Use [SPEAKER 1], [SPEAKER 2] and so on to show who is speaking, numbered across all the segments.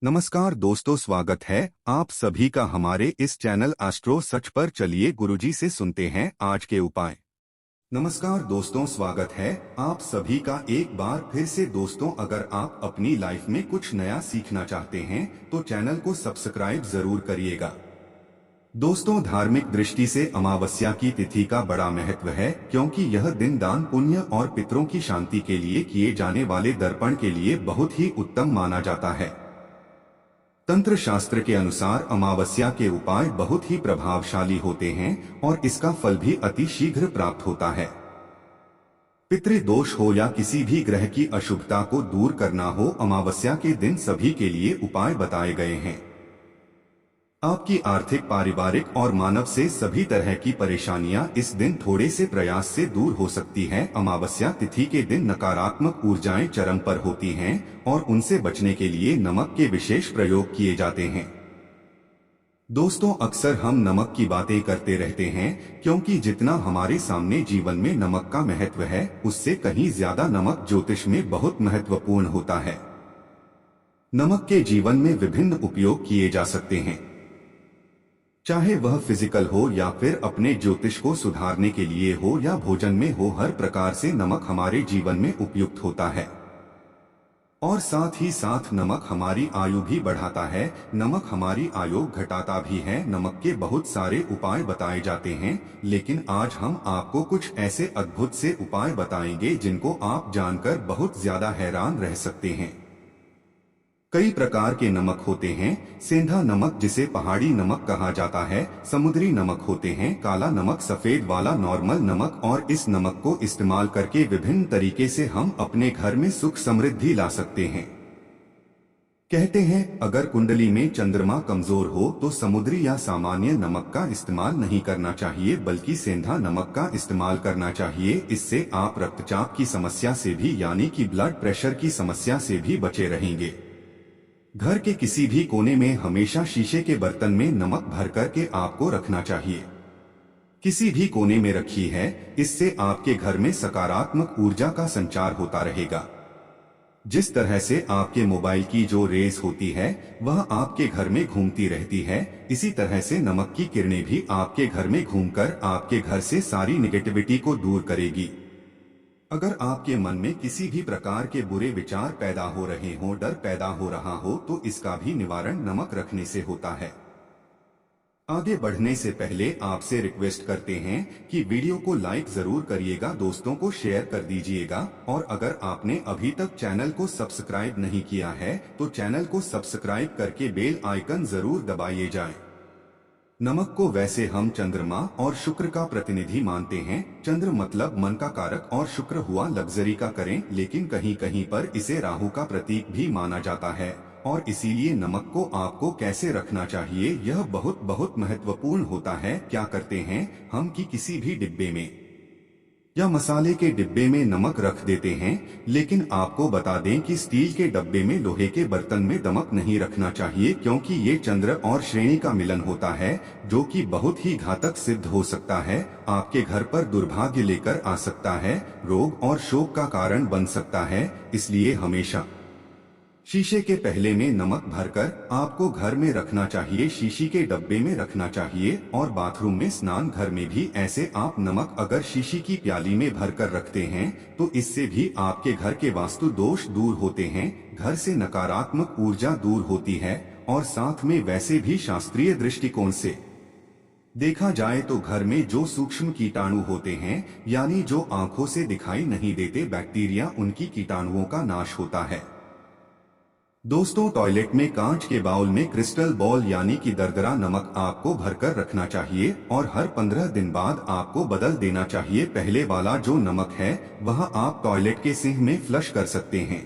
[SPEAKER 1] नमस्कार दोस्तों, स्वागत है आप सभी का हमारे इस चैनल एस्ट्रो सच पर। चलिए गुरुजी से सुनते हैं आज के उपाय। नमस्कार दोस्तों, स्वागत है आप सभी का एक बार फिर से। दोस्तों, अगर आप अपनी लाइफ में कुछ नया सीखना चाहते हैं तो चैनल को सब्सक्राइब जरूर करिएगा। दोस्तों, धार्मिक दृष्टि से अमावस्या की तिथि का बड़ा महत्व है, क्योंकि यह दिन दान पुण्य और पितरों की शांति के लिए किए जाने वाले दर्पण के लिए बहुत ही उत्तम माना जाता है। तंत्र शास्त्र के अनुसार अमावस्या के उपाय बहुत ही प्रभावशाली होते हैं और इसका फल भी अति शीघ्र प्राप्त होता है। पितृदोष हो या किसी भी ग्रह की अशुभता को दूर करना हो, अमावस्या के दिन सभी के लिए उपाय बताए गए हैं। आपकी आर्थिक, पारिवारिक और मानव से सभी तरह की परेशानियां इस दिन थोड़े से प्रयास से दूर हो सकती हैं। अमावस्या तिथि के दिन नकारात्मक ऊर्जाएं चरम पर होती हैं और उनसे बचने के लिए नमक के विशेष प्रयोग किए जाते हैं। दोस्तों, अक्सर हम नमक की बातें करते रहते हैं, क्योंकि जितना हमारे सामने जीवन में नमक का महत्व है, उससे कहीं ज्यादा नमक ज्योतिष में बहुत महत्वपूर्ण होता है। नमक के जीवन में विभिन्न उपयोग किए जा सकते हैं, चाहे वह फिजिकल हो या फिर अपने ज्योतिष को सुधारने के लिए हो या भोजन में हो। हर प्रकार से नमक हमारे जीवन में उपयुक्त होता है और साथ ही साथ नमक हमारी आयु भी बढ़ाता है, नमक हमारी आयु घटाता भी है। नमक के बहुत सारे उपाय बताए जाते हैं, लेकिन आज हम आपको कुछ ऐसे अद्भुत से उपाय बताएंगे जिनको आप जानकर बहुत ज्यादा हैरान रह सकते हैं। कई प्रकार के नमक होते हैं। सेंधा नमक, जिसे पहाड़ी नमक कहा जाता है, समुद्री नमक होते हैं, काला नमक, सफेद वाला नॉर्मल नमक। और इस नमक को इस्तेमाल करके विभिन्न तरीके से हम अपने घर में सुख समृद्धि ला सकते हैं। कहते हैं, अगर कुंडली में चंद्रमा कमजोर हो तो समुद्री या सामान्य नमक का इस्तेमाल नहीं करना चाहिए, बल्कि सेंधा नमक का इस्तेमाल करना चाहिए। इससे आप रक्तचाप की समस्या से भी, यानी कि ब्लड प्रेशर की समस्या से भी बचे रहेंगे। घर के किसी भी कोने में हमेशा शीशे के बर्तन में नमक भर करके आपको रखना चाहिए। किसी भी कोने में रखी है, इससे आपके घर में सकारात्मक ऊर्जा का संचार होता रहेगा। जिस तरह से आपके मोबाइल की जो रेस होती है वह आपके घर में घूमती रहती है, इसी तरह से नमक की किरणें भी आपके घर में घूमकर आपके घर से सारी नेगेटिविटी को दूर करेगी। अगर आपके मन में किसी भी प्रकार के बुरे विचार पैदा हो रहे हों, डर पैदा हो रहा हो, तो इसका भी निवारण नमक रखने से होता है। आगे बढ़ने से पहले आपसे रिक्वेस्ट करते हैं कि वीडियो को लाइक जरूर करिएगा, दोस्तों को शेयर कर दीजिएगा, और अगर आपने अभी तक चैनल को सब्सक्राइब नहीं किया है तो चैनल को सब्सक्राइब करके बेल आइकन जरूर दबाइए जाए। नमक को वैसे हम चंद्रमा और शुक्र का प्रतिनिधि मानते हैं। चंद्र मतलब मन का कारक और शुक्र हुआ लग्जरी का करें, लेकिन कहीं कहीं पर इसे राहु का प्रतीक भी माना जाता है और इसीलिए नमक को आपको कैसे रखना चाहिए यह बहुत बहुत महत्वपूर्ण होता है। क्या करते हैं हम कि किसी भी डिब्बे में या मसाले के डिब्बे में नमक रख देते हैं, लेकिन आपको बता दें कि स्टील के डब्बे में, लोहे के बर्तन में नमक नहीं रखना चाहिए, क्योंकि ये चंद्र और श्रेणी का मिलन होता है जो कि बहुत ही घातक सिद्ध हो सकता है। आपके घर पर दुर्भाग्य लेकर आ सकता है, रोग और शोक का कारण बन सकता है। इसलिए हमेशा शीशे के पहले में नमक भरकर आपको घर में रखना चाहिए, शीशी के डब्बे में रखना चाहिए। और बाथरूम में, स्नान घर में भी ऐसे आप नमक अगर शीशी की प्याली में भरकर रखते हैं तो इससे भी आपके घर के वास्तु दोष दूर होते हैं, घर से नकारात्मक ऊर्जा दूर होती है। और साथ में वैसे भी शास्त्रीय दृष्टिकोण से देखा जाए तो घर में जो सूक्ष्म कीटाणु होते हैं, यानी जो आंखों से दिखाई नहीं देते बैक्टीरिया, उनकी कीटाणुओं का नाश होता है। दोस्तों, टॉयलेट में कांच के बाउल में क्रिस्टल बॉल यानी कि दरदरा नमक आपको भरकर रखना चाहिए और हर 15 दिन बाद आपको बदल देना चाहिए। पहले वाला जो नमक है वह आप टॉयलेट के सिंक में फ्लश कर सकते हैं।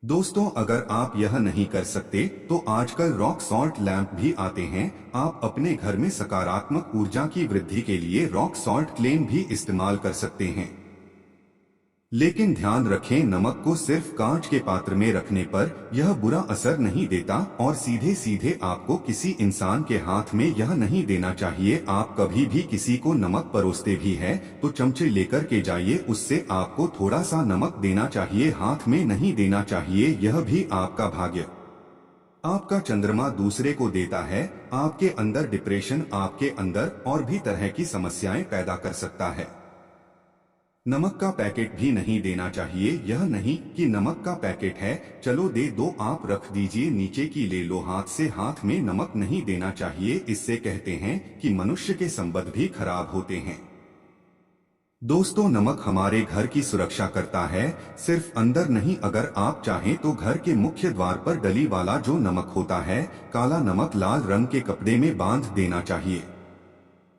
[SPEAKER 1] दोस्तों, अगर आप यह नहीं कर सकते तो आजकल रॉक सॉल्ट लैंप भी आते हैं। आप अपने घर में सकारात्मक ऊर्जा की वृद्धि के लिए रॉक सॉल्ट क्लेम भी इस्तेमाल कर सकते हैं, लेकिन ध्यान रखें नमक को सिर्फ कांच के पात्र में रखने पर यह बुरा असर नहीं देता और सीधे सीधे आपको किसी इंसान के हाथ में यह नहीं देना चाहिए। आप कभी भी किसी को नमक परोसते भी हैं तो चमचे लेकर के जाइए, उससे आपको थोड़ा सा नमक देना चाहिए, हाथ में नहीं देना चाहिए। यह भी आपका भाग्य आपका चंद्रमा दूसरे को देता है, आपके अंदर डिप्रेशन, आपके अंदर और भी तरह की समस्याएं पैदा कर सकता है। नमक का पैकेट भी नहीं देना चाहिए। यह नहीं कि नमक का पैकेट है, चलो दे दो, आप रख दीजिए, नीचे की ले लो, हाथ से हाथ में नमक नहीं देना चाहिए। इससे कहते हैं कि मनुष्य के संबंध भी खराब होते हैं। दोस्तों, नमक हमारे घर की सुरक्षा करता है, सिर्फ अंदर नहीं। अगर आप चाहें तो घर के मुख्य द्वार पर डली वाला जो नमक होता है, काला नमक, लाल रंग के कपड़े में बांध देना चाहिए।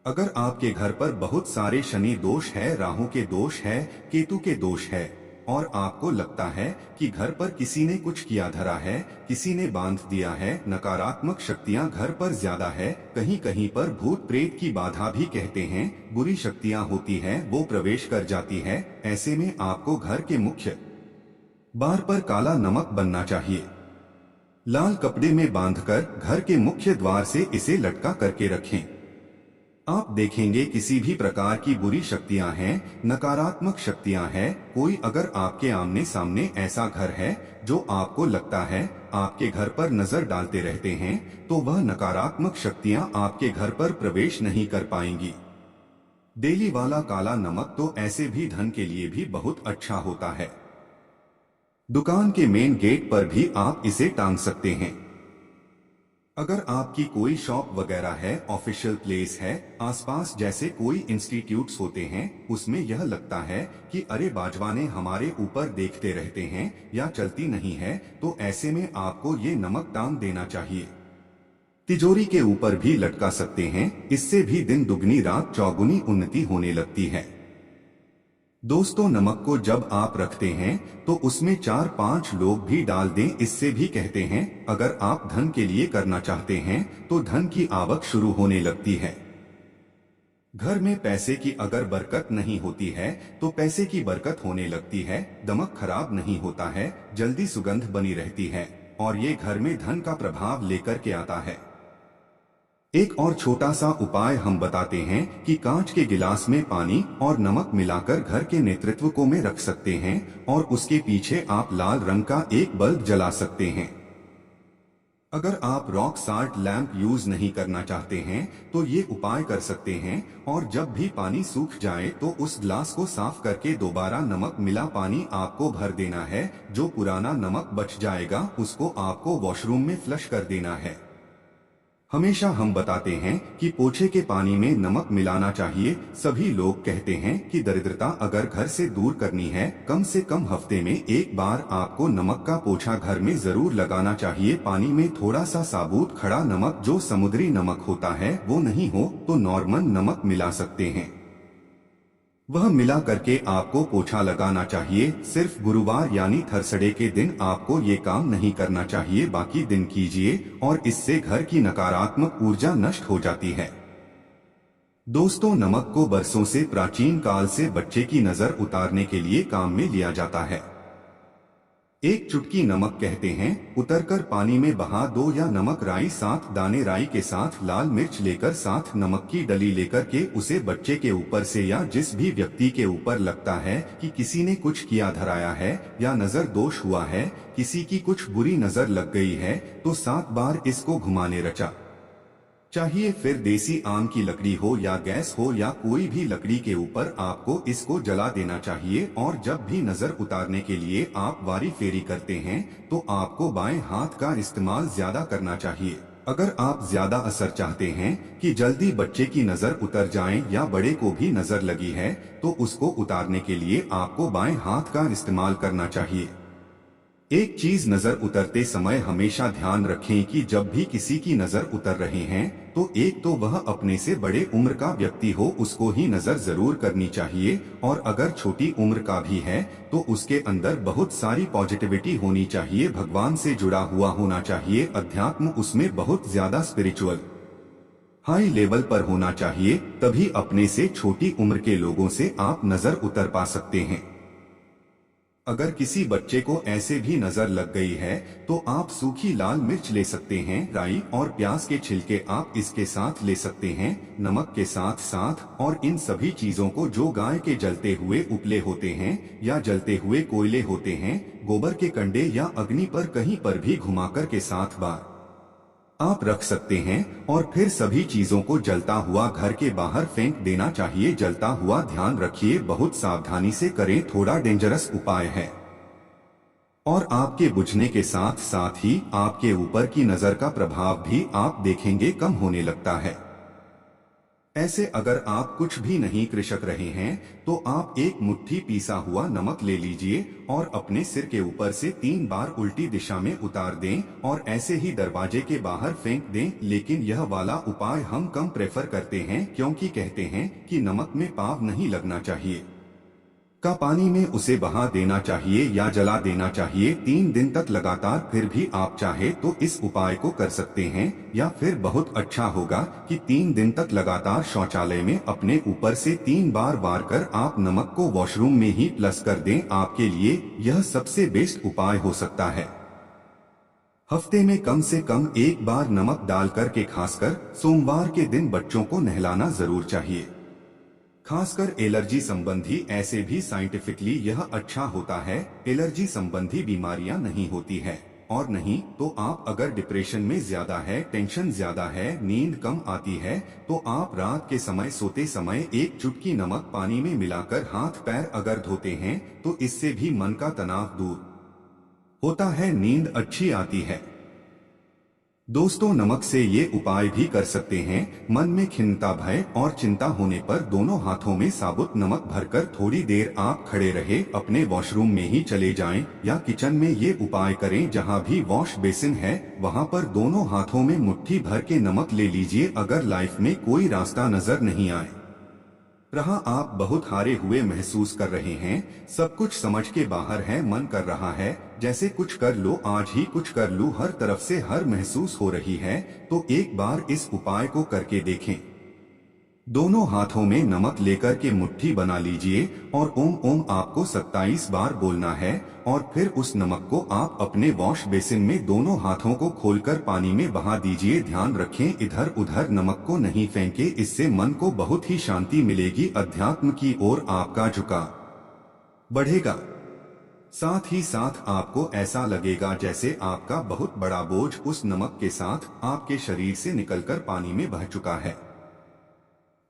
[SPEAKER 1] अगर आपके घर पर बहुत सारे शनि दोष है, राहु के दोष है, केतु के दोष है और आपको लगता है कि घर पर किसी ने कुछ किया धरा है, किसी ने बांध दिया है, नकारात्मक शक्तियां घर पर ज्यादा है, कहीं कहीं पर भूत प्रेत की बाधा भी कहते हैं, बुरी शक्तियां होती हैं, वो प्रवेश कर जाती है, ऐसे में आपको घर के मुख्य द्वार पर काला नमक बनना चाहिए। लाल कपड़े में बांधकर घर के मुख्य द्वार से इसे लटका करके रखें। आप देखेंगे किसी भी प्रकार की बुरी शक्तियां हैं, नकारात्मक शक्तियां हैं, कोई अगर आपके आमने सामने ऐसा घर है जो आपको लगता है आपके घर पर नजर डालते रहते हैं, तो वह नकारात्मक शक्तियां आपके घर पर प्रवेश नहीं कर पाएंगी। डेली वाला काला नमक तो ऐसे भी धन के लिए भी बहुत अच्छा होता है। दुकान के मेन गेट पर भी आप इसे टांग सकते हैं। अगर आपकी कोई शॉप वगैरह है, ऑफिशियल प्लेस है, आसपास जैसे कोई इंस्टीट्यूट्स होते हैं, उसमें यह लगता है कि अरे बाजवाने हमारे ऊपर देखते रहते हैं या चलती नहीं है, तो ऐसे में आपको ये नमक टांग देना चाहिए। तिजोरी के ऊपर भी लटका सकते हैं, इससे भी दिन दुगनी रात चौगुनी उन्नति होने लगती है। दोस्तों, नमक को जब आप रखते हैं तो उसमें 4-5 लोग भी डाल दें। इससे भी कहते हैं अगर आप धन के लिए करना चाहते हैं तो धन की आवक शुरू होने लगती है। घर में पैसे की अगर बरकत नहीं होती है तो पैसे की बरकत होने लगती है। नमक खराब नहीं होता है, जल्दी सुगंध बनी रहती है और ये घर में धन का प्रभाव लेकर के आता है। एक और छोटा सा उपाय हम बताते हैं कि कांच के गिलास में पानी और नमक मिलाकर घर के नेतृत्व को में रख सकते हैं और उसके पीछे आप लाल रंग का एक बल्ब जला सकते हैं। अगर आप रॉक साल्ट लैंप यूज नहीं करना चाहते हैं तो ये उपाय कर सकते हैं और जब भी पानी सूख जाए तो उस ग्लास को साफ करके दोबारा नमक मिला पानी आपको भर देना है। जो पुराना नमक बच जाएगा उसको आपको वॉशरूम में फ्लश कर देना है। हमेशा हम बताते हैं कि पोछे के पानी में नमक मिलाना चाहिए। सभी लोग कहते हैं कि दरिद्रता अगर घर से दूर करनी है, कम से कम हफ्ते में एक बार आपको नमक का पोछा घर में जरूर लगाना चाहिए। पानी में थोड़ा सा साबुत खड़ा नमक, जो समुद्री नमक होता है, वो नहीं हो तो नॉर्मल नमक मिला सकते हैं। वह मिला करके आपको पोछा लगाना चाहिए। सिर्फ गुरुवार यानी थर्सडे के दिन आपको ये काम नहीं करना चाहिए, बाकी दिन कीजिए और इससे घर की नकारात्मक ऊर्जा नष्ट हो जाती है। दोस्तों, नमक को बरसों से प्राचीन काल से बच्चे की नजर उतारने के लिए काम में लिया जाता है। एक चुटकी नमक कहते हैं उतरकर पानी में बहा दो, या नमक राई 7 दाने राई के साथ लाल मिर्च लेकर 7 नमक की डली लेकर के उसे बच्चे के ऊपर से या जिस भी व्यक्ति के ऊपर लगता है कि किसी ने कुछ किया धराया है या नजर दोष हुआ है, किसी की कुछ बुरी नजर लग गई है, तो 7 बार इसको घुमाने रचा चाहिए। फिर देसी आम की लकड़ी हो या गैस हो या कोई भी लकड़ी के ऊपर आपको इसको जला देना चाहिए और जब भी नजर उतारने के लिए आप वारी फेरी करते हैं तो आपको बाएं हाथ का इस्तेमाल ज्यादा करना चाहिए। अगर आप ज्यादा असर चाहते हैं कि जल्दी बच्चे की नजर उतर जाए या बड़े को भी नजर लगी है तो उसको उतारने के लिए आपको बाएं हाथ का इस्तेमाल करना चाहिए। एक चीज नजर उतरते समय हमेशा ध्यान रखें कि जब भी किसी की नजर उतर रहे हैं तो एक तो वह अपने से बड़े उम्र का व्यक्ति हो, उसको ही नजर जरूर करनी चाहिए, और अगर छोटी उम्र का भी है तो उसके अंदर बहुत सारी पॉजिटिविटी होनी चाहिए, भगवान से जुड़ा हुआ होना चाहिए, अध्यात्म उसमें बहुत ज्यादा स्पिरिचुअल हाई लेवल पर होना चाहिए, तभी अपने से छोटी उम्र के लोगों से आप नजर उतर पा सकते हैं। अगर किसी बच्चे को ऐसे भी नजर लग गई है तो आप सूखी लाल मिर्च ले सकते हैं, राई और प्याज के छिलके आप इसके साथ ले सकते हैं, नमक के साथ साथ, और इन सभी चीजों को जो गाय के जलते हुए उपले होते हैं या जलते हुए कोयले होते हैं, गोबर के कंडे या अग्नि पर कहीं पर भी घुमाकर के 7 बार आप रख सकते हैं और फिर सभी चीजों को जलता हुआ घर के बाहर फेंक देना चाहिए। जलता हुआ ध्यान रखिए, बहुत सावधानी से करें, थोड़ा डेंजरस उपाय है और आपके बुझने के साथ साथ ही आपके ऊपर की नजर का प्रभाव भी आप देखेंगे कम होने लगता है। ऐसे अगर आप कुछ भी नहीं कृषक रहे हैं तो आप एक मुट्ठी पीसा हुआ नमक ले लीजिए और अपने सिर के ऊपर से 3 बार उल्टी दिशा में उतार दें और ऐसे ही दरवाजे के बाहर फेंक दें। लेकिन यह वाला उपाय हम कम प्रेफर करते हैं क्योंकि कहते हैं कि नमक में पाव नहीं लगना चाहिए, का पानी में उसे बहा देना चाहिए या जला देना चाहिए 3 दिन तक लगातार। फिर भी आप चाहे तो इस उपाय को कर सकते हैं या फिर बहुत अच्छा होगा कि 3 दिन तक लगातार शौचालय में अपने ऊपर से 3 बार वार कर आप नमक को वॉशरूम में ही प्लस कर दें। आपके लिए यह सबसे बेस्ट उपाय हो सकता है। हफ्ते में कम से कम 1 बार नमक डालकर के खासकर सोमवार के दिन बच्चों को नहलाना जरूर चाहिए। खासकर एलर्जी संबंधी, ऐसे भी साइंटिफिकली यह अच्छा होता है, एलर्जी संबंधी बीमारियां नहीं होती है। और नहीं तो आप अगर डिप्रेशन में ज्यादा है, टेंशन ज्यादा है, नींद कम आती है तो आप रात के समय सोते समय 1 चुटकी नमक पानी में मिलाकर हाथ पैर अगर धोते हैं तो इससे भी मन का तनाव दूर होता है, नींद अच्छी आती है। दोस्तों, नमक से ये उपाय भी कर सकते हैं। मन में खिन्नता, भय और चिंता होने पर दोनों हाथों में साबुत नमक भरकर थोड़ी देर आप खड़े रहे, अपने वॉशरूम में ही चले जाएं या किचन में ये उपाय करें। जहां भी वॉश बेसिन है वहां पर दोनों हाथों में मुट्ठी भर के नमक ले लीजिए। अगर लाइफ में कोई रास्ता नजर नहीं आए रहा, आप बहुत हारे हुए महसूस कर रहे हैं, सब कुछ समझ के बाहर है, मन कर रहा है जैसे कुछ कर लो, आज ही कुछ कर लूं, हर तरफ से हर महसूस हो रही है, तो एक बार इस उपाय को करके देखें। दोनों हाथों में नमक लेकर के मुट्ठी बना लीजिए और ओम ओम आपको 27 बार बोलना है और फिर उस नमक को आप अपने वॉश बेसिन में दोनों हाथों को खोलकर पानी में बहा दीजिए। ध्यान रखें, इधर उधर नमक को नहीं फेंके, इससे मन को बहुत ही शांति मिलेगी, अध्यात्म की ओर आपका झुकाव बढ़ेगा। साथ ही साथ आपको ऐसा लगेगा जैसे आपका बहुत बड़ा बोझ उस नमक के साथ आपके शरीर से निकलकर पानी में बह चुका है।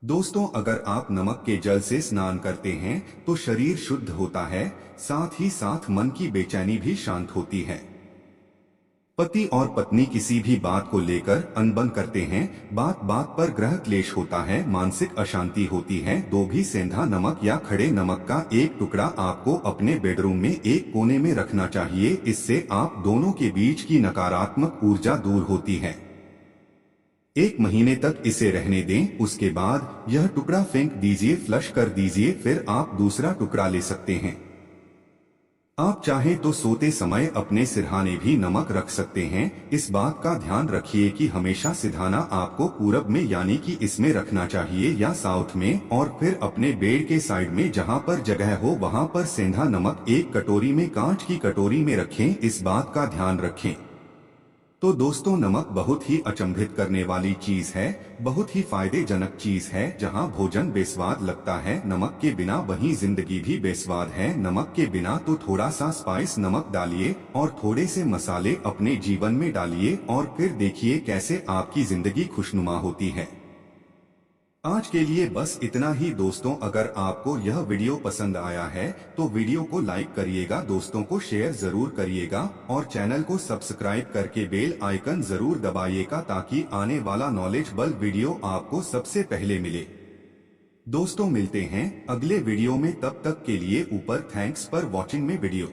[SPEAKER 1] दोस्तों, अगर आप नमक के जल से स्नान करते हैं तो शरीर शुद्ध होता है, साथ ही साथ मन की बेचैनी भी शांत होती है। पति और पत्नी किसी भी बात को लेकर अनबन करते हैं, बात बात पर ग्रह क्लेश होता है, मानसिक अशांति होती है, तो भी सेंधा नमक या खड़े नमक का एक टुकड़ा आपको अपने बेडरूम में एक कोने में रखना चाहिए। इससे आप दोनों के बीच की नकारात्मक ऊर्जा दूर होती है। 1 महीने तक इसे रहने दें, उसके बाद यह टुकड़ा फेंक दीजिए, फ्लश कर दीजिए, फिर आप दूसरा टुकड़ा ले सकते हैं। आप चाहे तो सोते समय अपने सिरहाने भी नमक रख सकते हैं। इस बात का ध्यान रखिए कि हमेशा सिरहाना आपको पूरब में यानी कि इसमें रखना चाहिए या साउथ में, और फिर अपने बेड के साइड में जहां पर जगह हो वहां पर सेंधा नमक एक कटोरी में, कांच की कटोरी में रखें। इस बात का ध्यान रखें। तो दोस्तों, नमक बहुत ही अचंभित करने वाली चीज है, बहुत ही फायदेजनक चीज है। जहां भोजन बेस्वाद लगता है, नमक के बिना वहीं जिंदगी भी बेस्वाद है। नमक के बिना तो थोड़ा सा स्पाइस नमक डालिए और थोड़े से मसाले अपने जीवन में डालिए और फिर देखिए कैसे आपकी जिंदगी खुशनुमा होती है। आज के लिए बस इतना ही दोस्तों। अगर आपको यह वीडियो पसंद आया है तो वीडियो को लाइक करिएगा, दोस्तों को शेयर जरूर करिएगा और चैनल को सब्सक्राइब करके बेल आइकन जरूर दबाइएगा ताकि आने वाला नॉलेजेबल वीडियो आपको सबसे पहले मिले। दोस्तों, मिलते हैं अगले वीडियो में, तब तक के लिए ऊपर थैंक्स फॉर वॉचिंग में वीडियो।